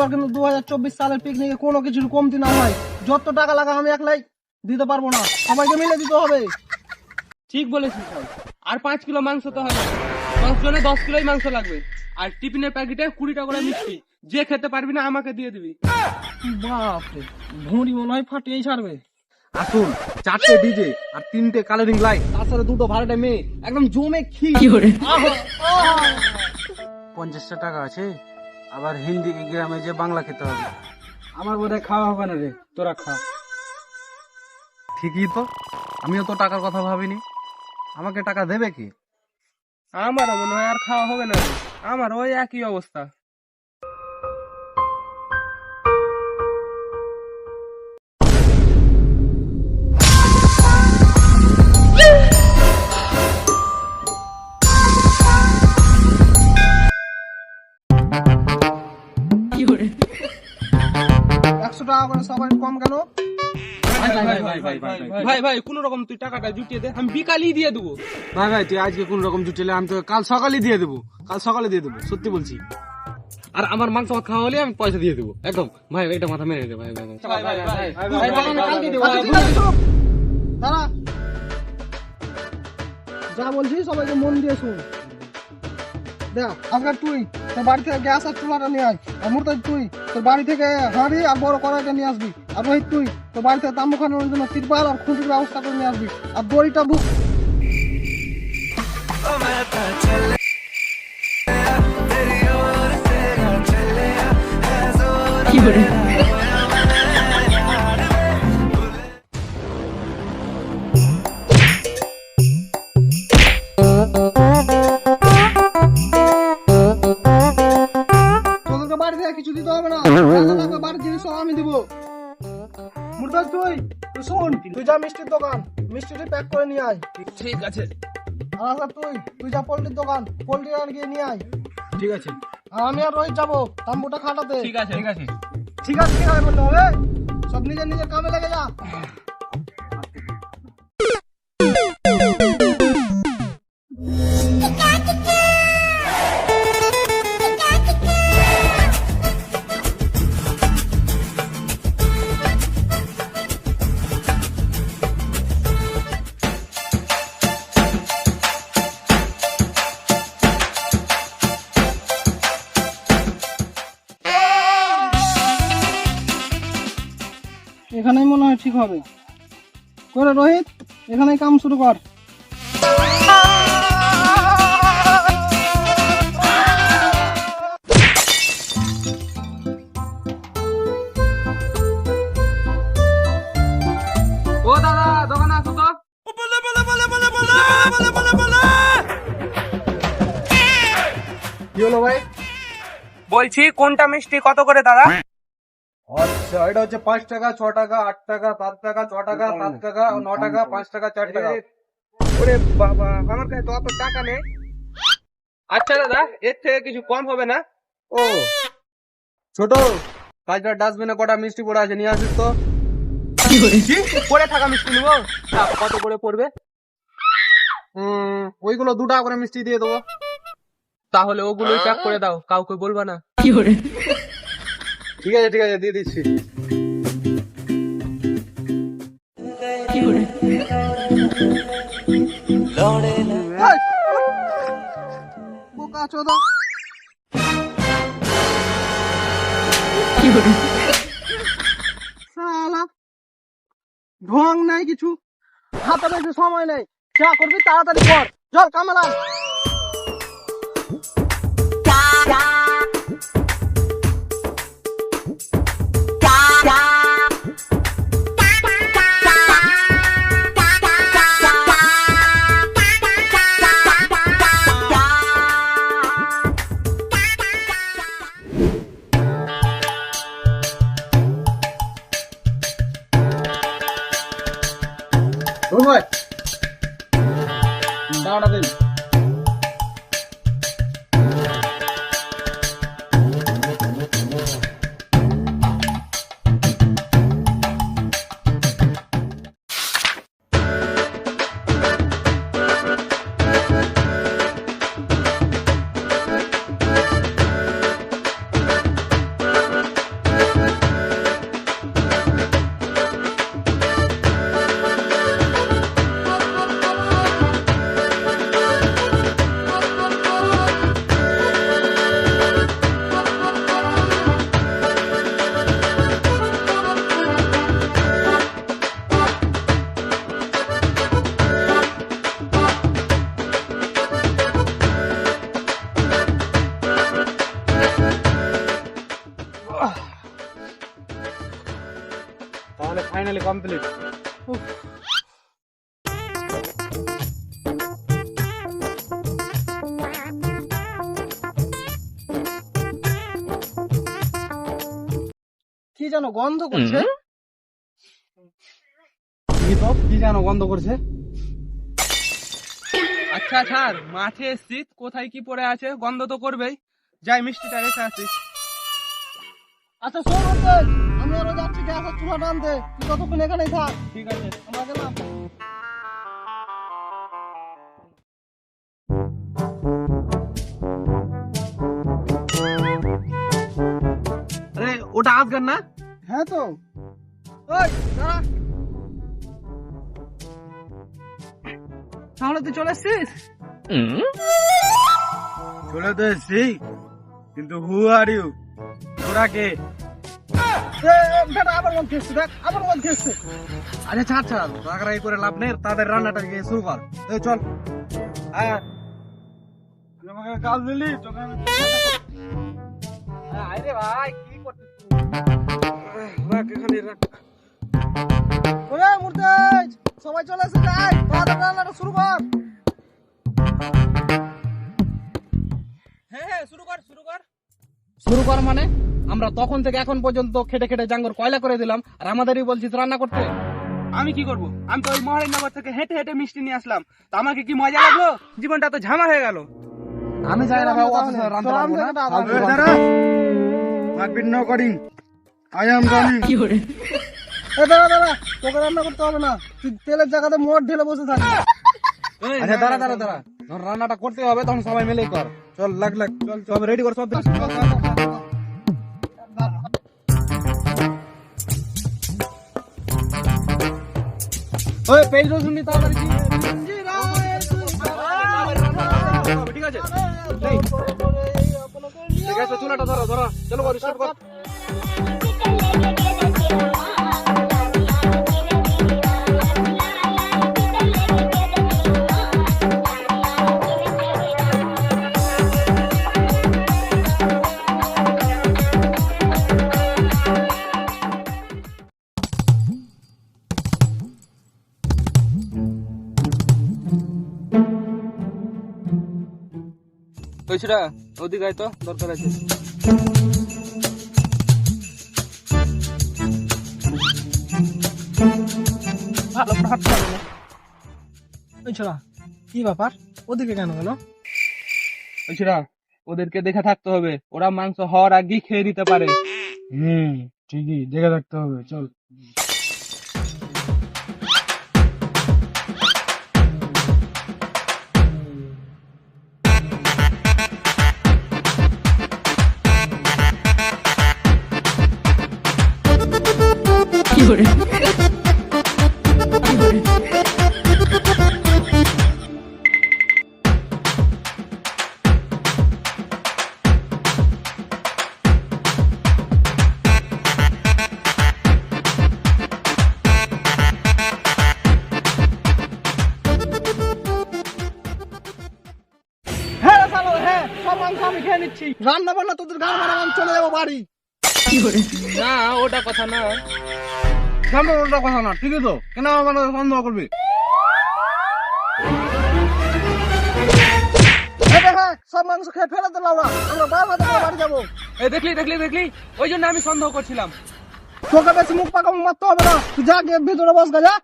এবার কিন্তু 2024 সালের পিকনিকে কোনো কিছুর কমতি না হয়। যত টাকা লাগা আমি একলাই দিতে পারবো না, সবাইকে মিলে দিতে হবে। ঠিক বলেছিস ভাই। আর 5 কিলো মাংস তো হবে, 10 জনে 10 কিলোই মাংস লাগবে। আর টিফিনের প্যাকেটে 20 টাকা করে মিষ্টি, যে খেতে পারবি না আমাকে দিয়ে দিবি। বাপরে, ভুঁড়ি মনে হয় ফাটিয়েই ছাড়বে। আসুন, 4টে ডিজে আর 3টে কালারিং লাইট, তার সাথে 2টো ভাড়াটে মেয়ে, একদম জমে ক্ষীর। 50টা টাকা আছে, আবার হিন্দি গ্রামে যে বাংলা খেতে হবে। আমার বোধহয় খাওয়া হবে না রে, তোরা খা। ঠিকই তো, আমিও তো টাকার কথা ভাবিনি। আমাকে টাকা দেবে কি? আমারও মনে হয় আর খাওয়া হবে না রে। আমার ওই একই অবস্থা। $100 করে সবাই কম কেন? ভাই ভাই কোন রকম তুই টাকাটা জুটিয়ে দে, আমি বিকালই দিয়ে দেবো। ভাই ভাই, তুই আজকে কোন রকম জুটেলে আমি তো কাল সকালে দিয়ে দেবো, সত্যি বলছি। আর আমার মাংস ভাত খাওয়া হলে আমি পয়সা দিয়ে দেবো একদম। ভাই এটা মাথা মেরে দে ভাই ভাই ভাই। আচ্ছা, ঠিক আছে, চুপ। দাঁড়া, যা বলছি সবাইকে মন দিয়ে শুন। দেখ, আজকে তুই তোর বাড়ি থেকে গ্যাস আর চুলাটা নিয়ে আয়। আর মুর্তাজ তুই তোর বাড়ি থেকে হাঁড়ি আর বড় কড়াইটা নিয়ে আসবি। আর রোহিত তুই তোর বাড়ি থেকে তাম্বু খানোর জন্য তিরপাল আর খুঁটির ব্যবস্থা করে নিয়ে আসবি। আর দড়িটা বুক। তোদেরকে বাড়ি থেকে কিছু দিতে হবে না, বাড়ির জিনিস সব আমি দিব। মুর্তাজ তুই শোন, তুই যা মিষ্টির দোকান, মিষ্টিটি প্যাক করে নিয়ে আয়। ঠিক আছে। আর আচ্ছা তুই যা পোল্ট্রির দোকান, পোল্ট্রি আর গিয়ে নিয়ে আয়। ঠিক আছে। আর আমি আর রোহিত যাবো তাম্বুটা খাটাতে। ঠিক আছে ঠিক আছে। ঠিক আছে, কি হয় বলতে হবে, সব নিজের নিজের কামে লেগে যা। এখানেই মনে হয় ঠিক হবে। করে রোহিত, এখানেই কাম শুরু কর। ও দাদা, দোকানে আসো তো। কি হলো ভাই? বলছি কোনটা মিষ্টি কত করে দাদা? আচ্ছা, এটা হচ্ছে 5 টাকা, 6 টাকা, 8 টাকা, 7 টাকা, 6 টাকা, 7 টাকা, 9 টাকা, 5 টাকা, 4 টাকা। ওরে বাবা, আমার কাছে তো অত টাকা নেই। আচ্ছা দাদা, এর থেকে কিছু কম হবে না? ও ছোট, কাজটা ডাস্টবিনে কটা মিষ্টি পড়ে আছে, নিয়ে আসিস তো। পরে থাকা মিষ্টি নিবো? কত করে পড়বে? ওইগুলো 2 টাকা করে মিষ্টি দিয়ে দেবো। তাহলে ওগুলোই প্যাক করে দাও, কাউকে বলবা না। ঠিক আছে দিয়ে দিচ্ছি। বোকা চোদা। শালা, ঢং নাই কিছু, হাতে বেশি সময় নেই। যা করবি তাড়াতাড়ি কর, চল কামালা। দাঁড়া দিন। তাহলে ফাইনালি কমপ্লিট। কি জানো গন্ধ করছে? কি জানো গন্ধ করছে? আচ্ছা ছাড়, মাঠে শীত কোথায় কি পড়ে আছে, গন্ধ তো করবেই। যাই মিষ্টিটা রেখে আসি। আচ্ছা শোন মুর্তজ, আমি আরো যাচ্ছি গ্যাস আর চুলাটা আনতে, তুই ততক্ষণ এখানেই থাক। ঠিক আছে। আমরা গেলাম। আরে ওটা আফগান না? হ্যাঁ তো। ওই দাঁড়া। তাহলে তুই চলে এসছিস? চলে তো এসছি, কিন্তু হু আর ইউ, তোরা কে? বেটা আবার মন খেয়েছে, দেখ আবার মন খেয়েছে। আরে ছাড় ছাড়, রাগারাগি করে লাভ নেই, তাদের রান্নাটা গিয়ে শুরু কর। এই চল। আয় তুই আমাকে গাল দিলি, তোকে আমি আরে ভাই কি করছিস? রাখ এখানে রাখ। ওরে মুর্তজ, সবাই চলে এসে যাই, তাড়াতাড়ি রান্নাটা শুরু কর। হ্যাঁ শুরু কর শুরু কর। শুরু কর মানে? আমরা তখন থেকে এখন পর্যন্ত খেটে খেটে জাঙ্গর কয়লা করে দিলাম, আর আমাদেরই বলছিস রান্না করতে? আমি কি করব? আমি তো ওই মহারাজনগর থেকে হেঁটে হেঁটে মিষ্টি নিয়ে আসলাম, তা আমাকে কি মজা লাগলো? জীবনটা তো ঝামা হয়ে গেল। আমি জানি না ভাই, অত রান্না পারবো না। দাঁড়া, মারপিট নো করিং, আই এম রানিং। দাঁড়া দাঁড়া, তোকে রান্না করতে হবে না, তুই তেলের জায়গাতে মোট ঢেলে বসে থাকবি। আচ্ছা দাঁড়া দাঁড়া দাঁড়া, যখন রান্নাটা করতে হবে তখন সবাই মিলেই কর। চল লাগ লাগ, চল সব রেডি কর, সব ওই পেজ রসুন নি তাড়াতাড়ি কি? ঠিক আছে ঠিক আছে, চুলাটা ধরো ধরো, চলো কর, স্টার্ট কর। ওই ছেড়া ওদিকে আয় তো, দরকার আছে। ভালো করে হাঁটতে হবে না। ওই ছোড়া, কি ব্যাপার, ওদিকে কেন গেল? ওই ছেড়া ওদেরকে দেখে থাকতে হবে, ওরা মাংস হওয়ার আগেই খেয়ে দিতে পারে। ঠিকই দেখে রাখতে হবে, চল। হ্যাঁ রে শালা, হ্যাঁ সব মাংস আমি খেয়ে নিচ্ছি, রান্না বান্না তোদের গান মারা, আমি চলে যাবো বাড়ি। না ওটা কথা না। সামনে ওটা কথা না, ঠিকই তো, কেন আমার সন্দেহ করবি? হ্যাঁ সব মাংস খেয়ে ফেলে দিলাম, আমরা বাড়ি যাবো। এই দেখলি দেখলি দেখলি, ওই জন্য আমি সন্দেহ করছিলাম। তোকে বেশি মুখ পাকামো মারতে হবে না, তুই যা গিয়ে ভিতরে বস গা, যা।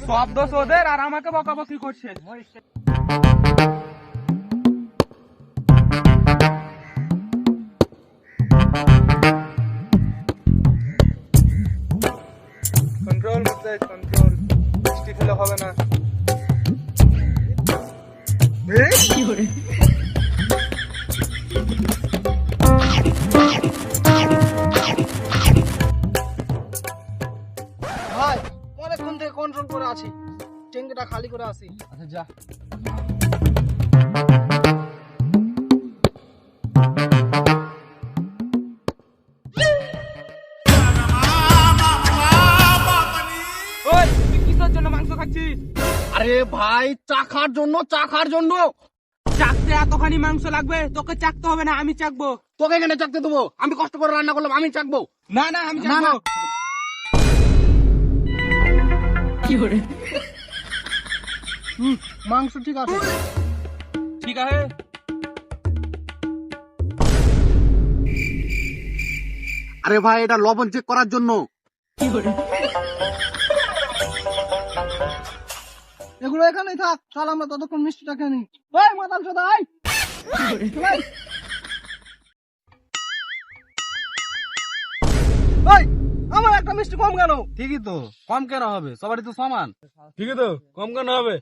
সব দোষ ওদের, আর আমাকে বকাবকি করছে। কন্ট্রোল করতে কন্ট্রোল, মিষ্টি খেলে হবে না। ভাই অনেকক্ষণ থেকে কন্ট্রোল করে আছি, ট্যাঙ্কিটা খালি করে আসি। আচ্ছা যা। ওই তুই কিসের জন্য মাংস খাচ্ছিস? আরে ভাই চাখার জন্য, চাখার জন্য। চাকতে এতখানি মাংস লাগবে, তোকে চাকতে হবে না, আমি চাকবো। তোকে এখানে চাকতে দেবো? আমি কষ্ট করে রান্না করলাম, আমি চাকবো। না না আমি চাকবো। মাংস ঠিক আছে। ঠিক আছে। আরে ভাই, এটা লবণ চেক করার জন্য। এগুলো এখানেই থাক, চল আমরা ততক্ষণ মিষ্টিটা খেয়ে নিই। ওই মাতাল চোদা, আয়। ওই। ওই, আমার একটা মিষ্টি কম কেন? ঠিকই তো, কম কেন হবে? সবারই তো সমান। ঠিকই তো, কম কেন হবে?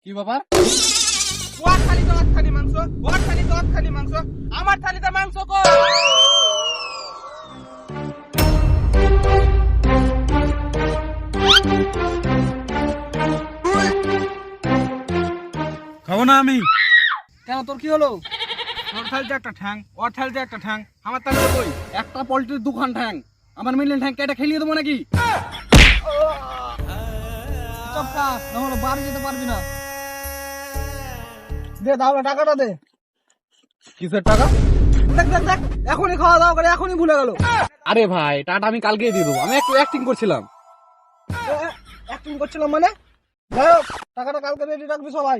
কি ব্যাপার? ওর থালিতে অতখানি মাংস, ওর থালিতে অতখানি মাংস, আমার থালিতে মাংস কই? খাবো না আমি। কেন, তোর কি হলো? ওর থালিতে একটা ঠ্যাং, ওর থালিতে একটা ঠ্যাং, আমার থালিতে কই? একটা পোল্ট্রির দুখান ঠ্যাং, আমার মিলিয়ন ঠ্যাং কেটে খেলিয়ে দেবো নাকি? চপকা, নাহলে বাড়ি যেতে পারবি না। দে তাহলে টাকাটা দে। কিসের টাকা? দেখ দেখ দেখ, এখনই খাওয়া দাওয়া করে এখনই ভুলে গেল। আরে ভাই, টাটা আমি কালকেই দিয়ে দেবো, আমি একটু অ্যাক্টিং করছিলাম। অ্যাক্টিং করছিলাম মানে? যাই হোক, টাকাটা কালকে রেডি রাখবি সবাই।